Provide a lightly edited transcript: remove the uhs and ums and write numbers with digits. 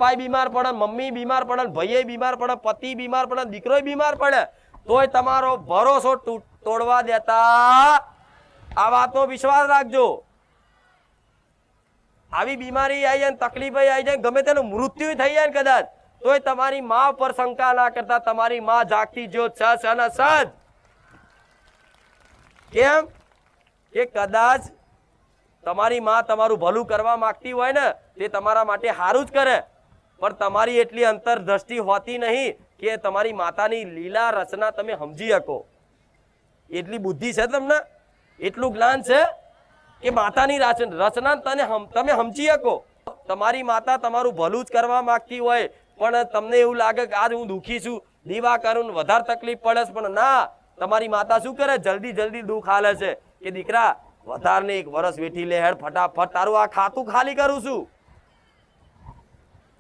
પપ્પા બીમાર પડે, મમ્મી બીમાર પડે, ભાઈ બીમાર પડે, પતિ બીમાર પડે, દીકરો બીમાર પડે, તોય તમારો ભરોસો તોડવા દેતા આ વાતનો વિશ્વાસ રાખજો. આવી બીમારી આવી જાય, તકલીફ આવી જાય, ગમે તેનું મૃત્યુ થઈ જાય કદાચ, તોય તમારી માં પર શંકા ના કરતા તમારી માં જાગતી જ્યોત સજ અને સજ. કેમ કે કદાચ તમારી માં તમારું ભલું કરવા માંગતી હોય ને, તે તમારા માટે સારું જ કરે, પણ તમારી એટલી અંતરદ્રષ્ટિ હોતી નહીં કે તમારી માતાની લીલા રચના તમે સમજી શકો. એટલી બુદ્ધિ છે તમને, એટલું જ્ઞાન છે કે માતાની રચના તમે સમજી શકો. તમારી માતા તમારું ભલું જ કરવા માંગતી હોય, પણ તમને એવું લાગે કે આજ હું દુઃખી છું, દીવા કરું, વધારે તકલીફ પડે છે, પણ ના, તમારી માતા શું કરે, જલ્દી જલ્દી દુઃખ હાલે છે કે દીકરા વધારે ને 1 વર્ષ વેઠી લે, હેડ ફટાફટ તારું આ ખાતું ખાલી કરું છું.